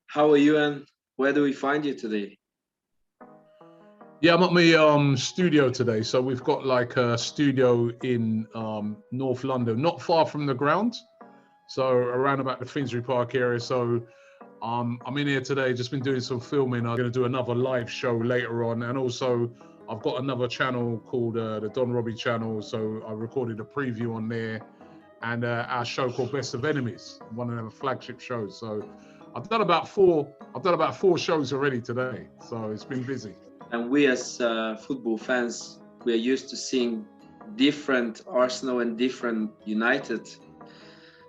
How are you and where do we find you today? Yeah, I'm at my studio today. So we've got like a studio in North London, not far from the ground. So around about the Finsbury Park area. So I'm in here today, just been doing some filming. I'm going to do another live show later on. And also I've got another channel called the Don Robbie channel. So I recorded a preview on there, and our show called Best of Enemies, one of the flagship shows. So I've done about four shows already today. So it's been busy. And we as football fans, we are used to seeing different Arsenal and different United.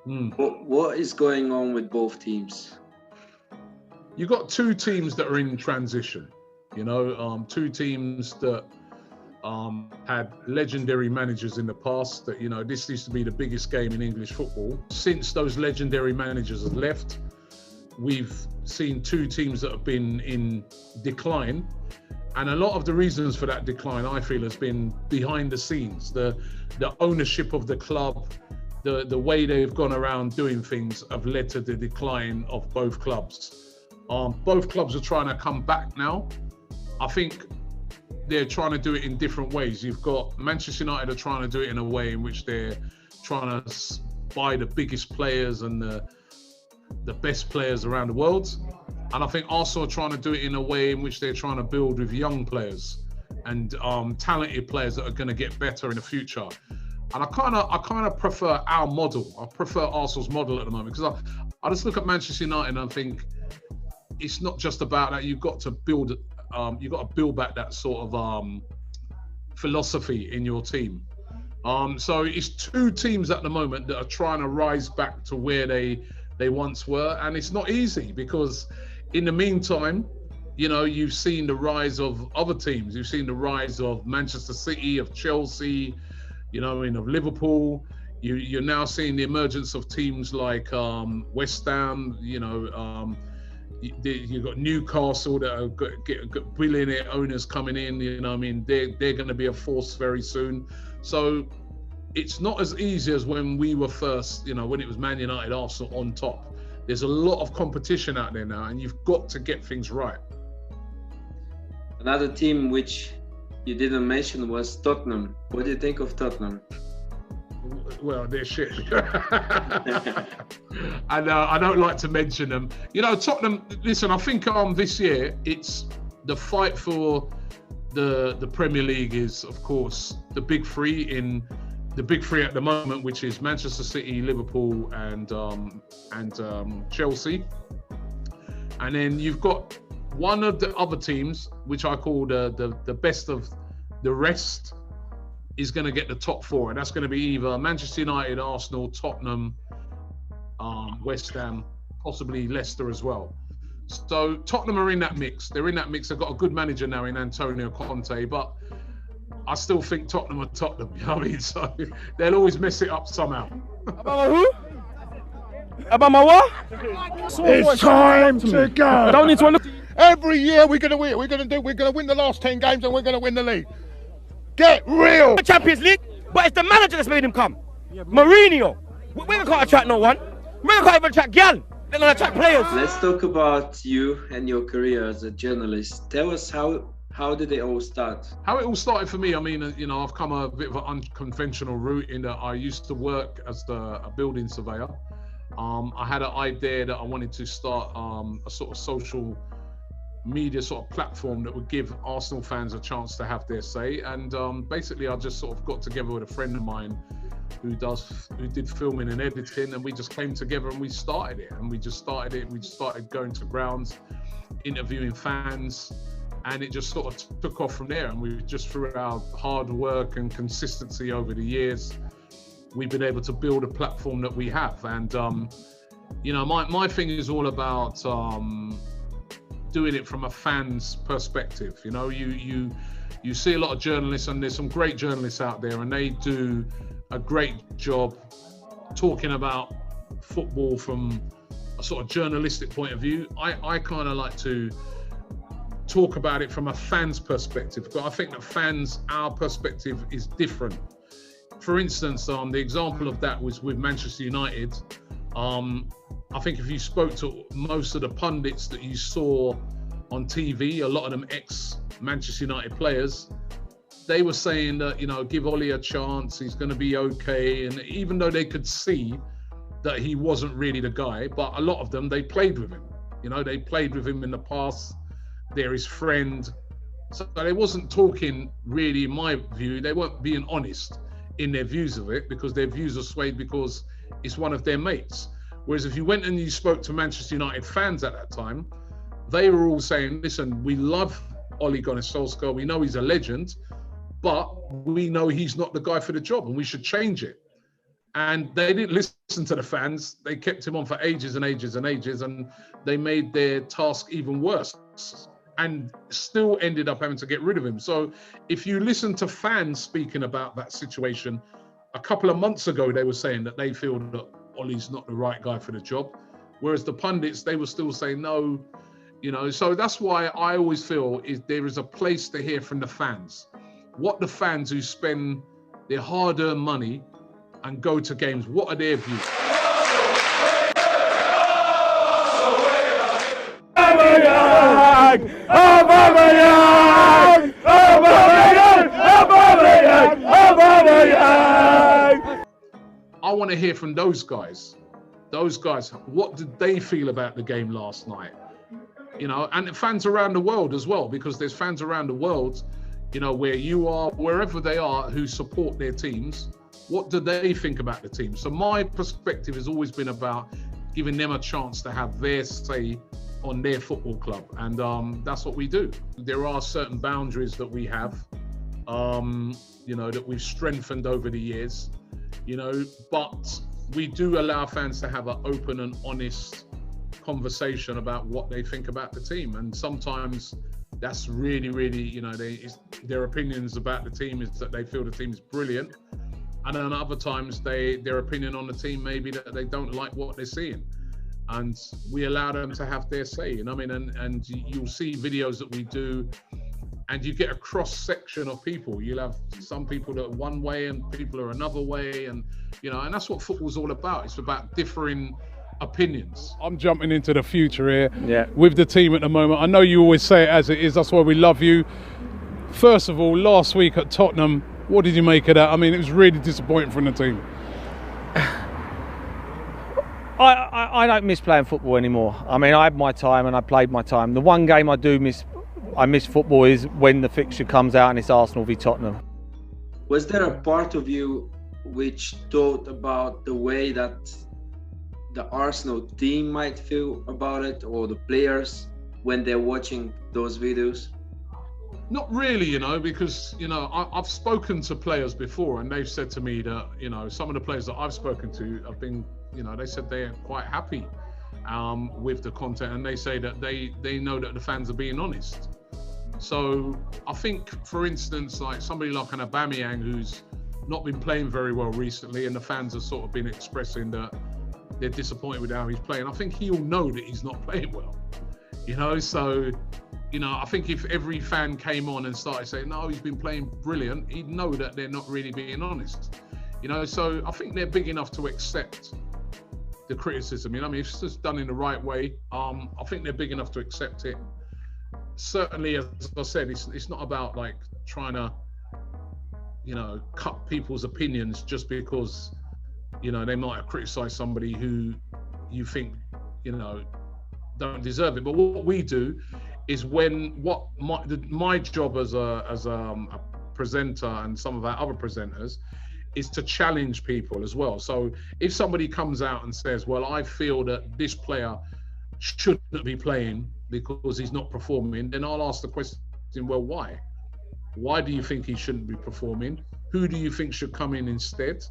What is going on with both teams? You've got two teams that are in transition, two teams that had legendary managers in the past. That, this used to be the biggest game in English football. Since those legendary managers have left, we've seen two teams that have been in decline. And a lot of the reasons for that decline, I feel, has been behind the scenes. The ownership of the club, the way they've gone around doing things have led to the decline of both clubs. Both clubs are trying to come back now. I think they're trying to do it in different ways. You've got Manchester United are trying to do it in a way in which they're trying to buy the biggest players and the best players around the world. And I think Arsenal are trying to do it in a way in which they're trying to build with young players and talented players that are going to get better in the future. And I kind of prefer our model. I prefer Arsenal's model at the moment, because I just look at Manchester United and I think it's not just about that. You've got to build back that sort of philosophy in your team. So it's two teams at the moment that are trying to rise back to where they once were, and it's not easy, because in the meantime, you've seen the rise of other teams. You've seen the rise of Manchester City, of Chelsea, of Liverpool. You're now seeing the emergence of teams like West Ham. You've got Newcastle that have got billionaire owners coming in. They're going to be a force very soon. So it's not as easy as when we were first, when it was Man United, Arsenal on top. There's a lot of competition out there now, and you've got to get things right. Another team which you didn't mention was Tottenham. What do you think of Tottenham? Well, they're shit. And I don't like to mention them. Tottenham, listen, I think this year it's the fight for the Premier League is, of course, the big three at the moment, which is Manchester City, Liverpool, and Chelsea. And then you've got one of the other teams, which I call the best of the rest, is going to get the top four, and that's going to be either Manchester United, Arsenal, Tottenham, West Ham, possibly Leicester as well. So Tottenham are in that mix. They're in that mix. They've got a good manager now in Antonio Conte, but I still think Tottenham are Tottenham. You know what I mean? So they'll always mess it up somehow. About who? About my what? It's time to go. I don't need to look. Every year we're gonna win. We're gonna win the last 10 games, and we're gonna win the league. Get real. The Champions League, but it's the manager that's made him come. Mourinho. We can't attract no one. We can't even attract gal. They don't attract players. Let's talk about you and your career as a journalist. Tell us how did it all start? How it all started for me, I've come a bit of an unconventional route in that I used to work as a building surveyor. I had an idea that I wanted to start a sort of social media sort of platform that would give Arsenal fans a chance to have their say. And basically I just sort of got together with a friend of mine who did filming and editing, and we just came together and we started it. We just started going to grounds, interviewing fans, and it just sort of took off from there. And we just, through our hard work and consistency over the years, we've been able to build a platform that we have. And my thing is all about doing it from a fan's perspective. You see a lot of journalists, and there's some great journalists out there, and they do a great job talking about football from a sort of journalistic point of view. I kind of like to talk about it from a fan's perspective, but I think that our perspective is different. For instance, the example of that was with Manchester United. I think if you spoke to most of the pundits that you saw on TV, a lot of them ex-Manchester United players, they were saying that, you know, give Ollie a chance, he's going to be okay. And even though they could see that he wasn't really the guy, but a lot of them, they played with him. You know, they played with him in the past. They're his friend. So they wasn't talking really, in my view, they weren't being honest in their views of it, because their views are swayed because it's one of their mates. Whereas if you went and you spoke to Manchester United fans at that time, they were all saying, listen, we love Ole Gunnar Solskjaer, we know he's a legend, but we know he's not the guy for the job and we should change it. And they didn't listen to the fans. They kept him on for ages and ages and ages, and they made their task even worse and still ended up having to get rid of him. So if you listen to fans speaking about that situation, a couple of months ago, they were saying that they feel that Ollie's not the right guy for the job. Whereas the pundits, they were still saying no, you know. So that's why I always feel is there is a place to hear from the fans. What the fans who spend their hard-earned money and go to games, what are their views? I want to hear from those guys. Those guys, what did they feel about the game last night? You know, and fans around the world as well, because there's fans around the world, you know, where you are, wherever they are, who support their teams. What do they think about the team? So my perspective has always been about giving them a chance to have their say on their football club. And that's what we do. There are certain boundaries that we have, you know, that we've strengthened over the years, you know, but we do allow fans to have an open and honest conversation about what they think about the team. And sometimes that's really, really, you know, their opinions about the team is that they feel the team is brilliant. And then other times their opinion on the team may be that they don't like what they're seeing. And we allow them to have their say, you know what I mean? And you'll see videos that we do, and you get a cross section of people. You'll have some people that are one way and people are another way. And, you know, and that's what football's all about. It's about differing opinions. I'm jumping into the future here with the team at the moment. I know you always say it as it is. That's why we love you. First of all, last week at Tottenham, what did you make of that? I mean, it was really disappointing from the team. I don't miss playing football anymore. I mean, I had my time and I played my time. The one game I miss football is when the fixture comes out and it's Arsenal v Tottenham. Was there a part of you which thought about the way that the Arsenal team might feel about it, or the players when they're watching those videos? Not really, you know, because, you know, I've spoken to players before and they've said to me that, you know, some of the players that I've spoken to have been, you know, they said they're quite happy with the content, and they say that they know that the fans are being honest. So I think, for instance, like somebody like an Aubameyang who's not been playing very well recently, and the fans have sort of been expressing that they're disappointed with how he's playing. I think he'll know that he's not playing well, you know. So, you know, I think if every fan came on and started saying, no, he's been playing brilliant, he'd know that they're not really being honest, you know. So I think they're big enough to accept the criticism, you know. I mean, if it's just done in the right way, I think they're big enough to accept it. Certainly, as I said, it's not about like trying to, you know, cut people's opinions just because, you know, they might have criticised somebody who you think, you know, don't deserve it. But what we do is my job as a presenter and some of our other presenters is to challenge people as well. So if somebody comes out and says, well, I feel that this player shouldn't be playing because he's not performing, then I'll ask the question, well, why? Why do you think he shouldn't be performing? Who do you think should come in instead?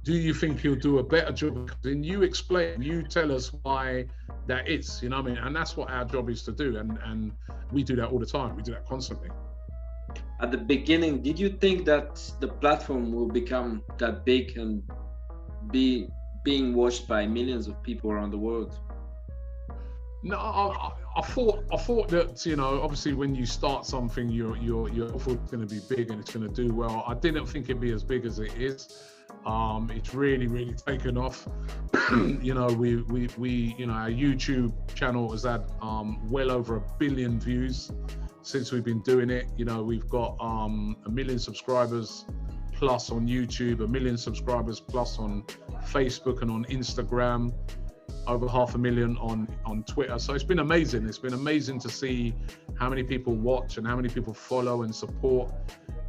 Do you think he'll do a better job? Then you explain, you tell us why that is, you know what I mean? And that's what our job is to do. And we do that all the time. We do that constantly. At the beginning, did you think that the platform will become that big and be being watched by millions of people around the world? No, I thought that, you know, obviously when you start something, you're going to be big and it's going to do well. I didn't think it'd be as big as it is. It's really taken off. You know, we you know, our YouTube channel has had well over 1 billion views since we've been doing it. You know, we've got 1 million subscribers plus on YouTube, 1 million subscribers plus on Facebook and on Instagram, over 500,000 on Twitter. So it's been amazing. It's been amazing to see how many people watch and how many people follow and support.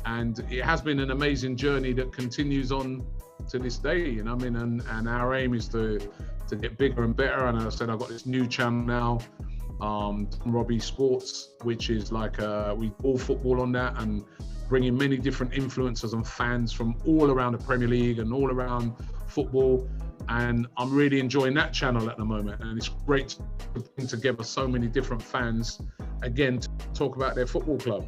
And it has been an amazing journey that continues on to this day, you know what I mean? And our aim is to get bigger and better. And as I said, I've got this new channel now, Robbie Sports, which is like we all football on that, and bringing many different influencers and fans from all around the Premier League and all around football. And I'm really enjoying that channel at the moment. And it's great to bring together so many different fans, again, to talk about their football club.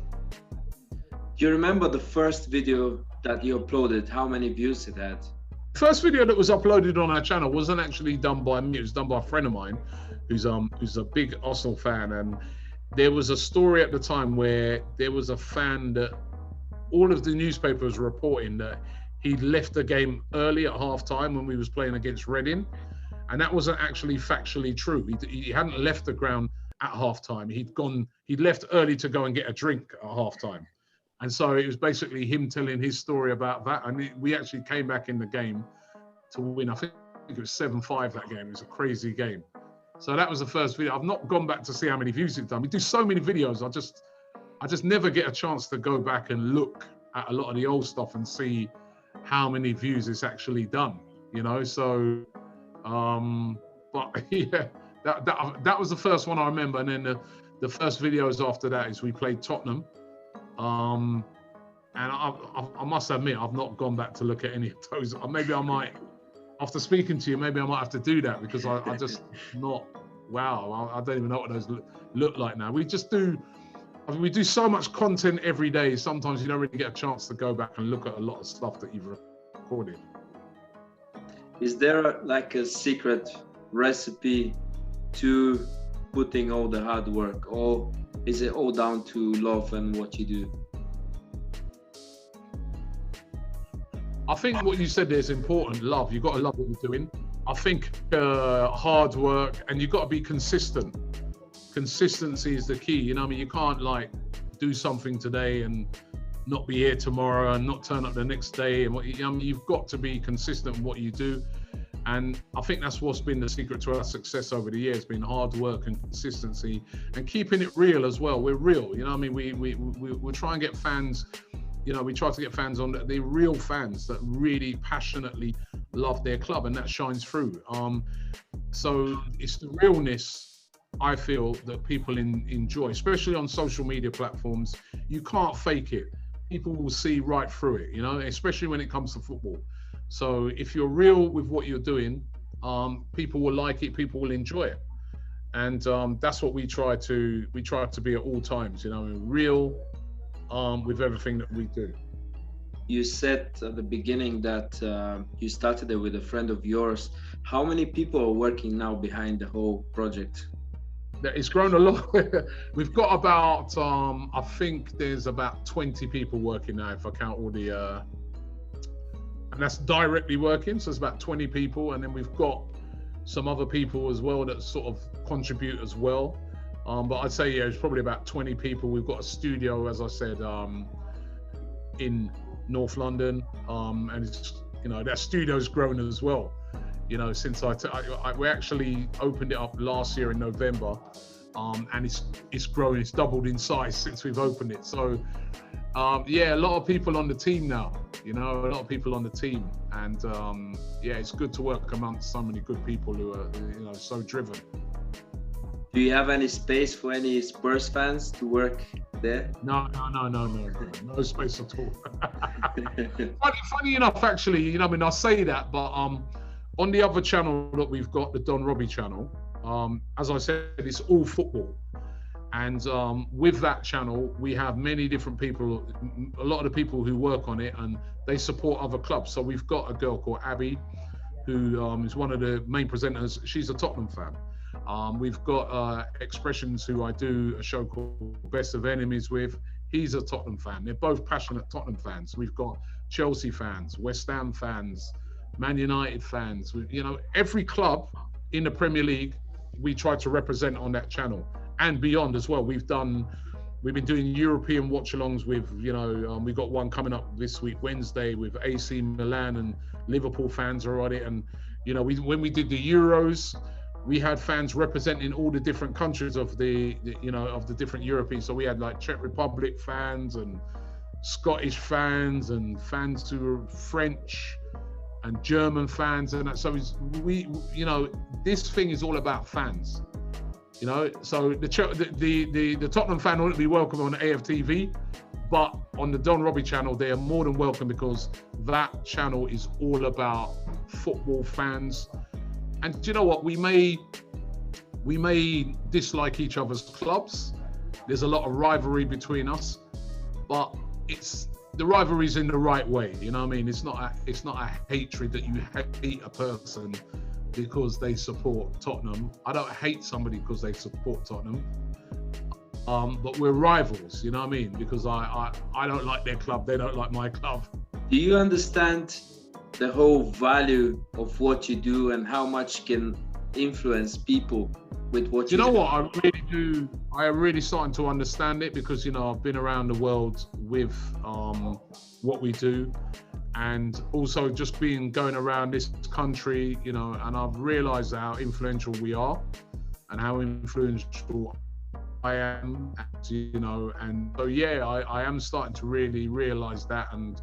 Do you remember the first video that you uploaded, how many views it had? First video that was uploaded on our channel wasn't actually done by me. It was done by a friend of mine who's a big Arsenal fan. And there was a story at the time where there was a fan that all of the newspapers were reporting that he left the game early at half-time when we was playing against Reading. And that wasn't actually factually true. He hadn't left the ground at half-time. He'd left early to go and get a drink at half-time. And so it was basically him telling his story about that. And we actually came back in the game to win. I think it was 7-5 that game. It was a crazy game. So that was the first video. I've not gone back to see how many views it's done. We do so many videos. I just never get a chance to go back and look at a lot of the old stuff and see how many views it's actually done, you know? So, but yeah, that was the first one I remember. And then the first videos after that is we played Tottenham. And I must admit, I've not gone back to look at any of those. Maybe I might, after speaking to you, maybe I might have to do that, because I just not, wow, I don't even know what those look like now. We just do, I mean, we do so much content every day. Sometimes you don't really get a chance to go back and look at a lot of stuff that you've recorded. Is there like a secret recipe to putting all the hard work, or is it all down to love and what you do? I think what you said there is important. Love. You've got to love what you're doing. I think hard work, and you've got to be consistent. Consistency is the key. You know what I mean? You can't like do something today and not be here tomorrow and not turn up the next day. And you've got to be consistent in what you do. And I think that's what's been the secret to our success over the years, been hard work and consistency and keeping it real as well. We're real, you know what I mean? We try and get fans, you know, we try to get fans on, the real fans that really passionately love their club, and that shines through. So it's the realness, I feel, that people enjoy, especially on social media platforms. You can't fake it. People will see right through it, you know, especially when it comes to football. So if you're real with what you're doing, people will like it, people will enjoy it. And that's what we try to be at all times, you know, real with everything that we do. You said at the beginning that you started it with a friend of yours. How many people are working now behind the whole project? It's grown a lot. We've got about, I think there's about 20 people working now, if I count all the, and that's directly working. So it's about 20 people. And then we've got some other people as well that sort of contribute as well. But I'd say, yeah, it's probably about 20 people. We've got a studio, as I said, in North London. And it's, you know, that studio's grown as well. You know, since we actually opened it up last year in November, and it's grown, it's doubled in size since we've opened it. So yeah, a lot of people on the team now, you know, a lot of people on the team. And yeah, it's good to work amongst so many good people who are, you know, so driven. Do you have any space for any Spurs fans to work there? No space at all. funny enough, actually, you know, I mean, I say that, but on the other channel that we've got, the Don Robbie channel, as I said, it's all football. And with that channel, we have many different people, a lot of the people who work on it, and they support other clubs. So we've got a girl called Abby, who is one of the main presenters. She's a Tottenham fan. We've got Expressions, who I do a show called Best of Enemies with. He's a Tottenham fan. They're both passionate Tottenham fans. We've got Chelsea fans, West Ham fans, Man United fans. You know, every club in the Premier League, we try to represent on that channel and beyond as well. We've been doing European watch-alongs with, you know, we've got one coming up this week, Wednesday, with AC Milan and Liverpool fans are on it. And, you know, when we did the Euros, we had fans representing all the different countries of the different Europeans. So we had like Czech Republic fans and Scottish fans and fans who were French and German fans. And that. So you know, this thing is all about fans. You know, so the Tottenham fan wouldn't be welcome on AFTV, but on the Don Robbie channel, they are more than welcome because that channel is all about football fans. And do you know what? We may dislike each other's clubs. There's a lot of rivalry between us, but the rivalry's in the right way. You know what I mean? It's not a hatred that you hate a person because they support Tottenham. I don't hate somebody because they support Tottenham. But we're rivals, you know what I mean? Because I don't like their club, they don't like my club. Do you understand the whole value of what you do and how much can influence people with what you do? You know what, I really do. I am really starting to understand it because, you know, I've been around the world with what we do. And also just going around this country, you know, and I've realized how influential we are and how influential I am, you know, and so yeah, I am starting to really realize that, and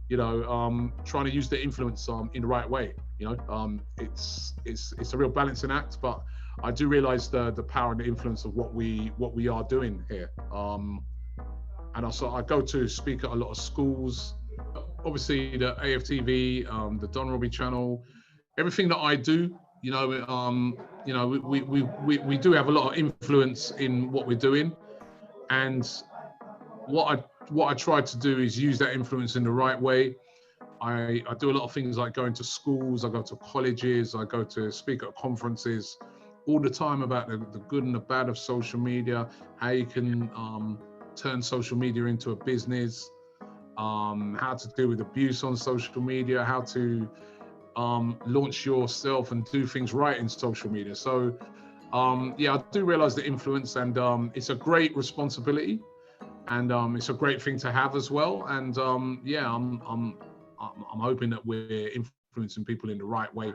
you know, trying to use the influence in the right way. You know, it's a real balancing act, but I do realize the power and the influence of what we are doing here. And also I go to speak at a lot of schools. Obviously, the AFTV, the Don Robbie channel, everything that I do, you know, we do have a lot of influence in what we're doing, and what I try to do is use that influence in the right way. I do a lot of things like going to schools, I go to colleges, I go to speak at conferences all the time about the good and the bad of social media, how you can turn social media into a business. How to deal with abuse on social media, how to launch yourself and do things right in social media. So yeah, I do realize the influence, and it's a great responsibility, and it's a great thing to have as well. And yeah, I'm hoping that we're influencing people in the right way.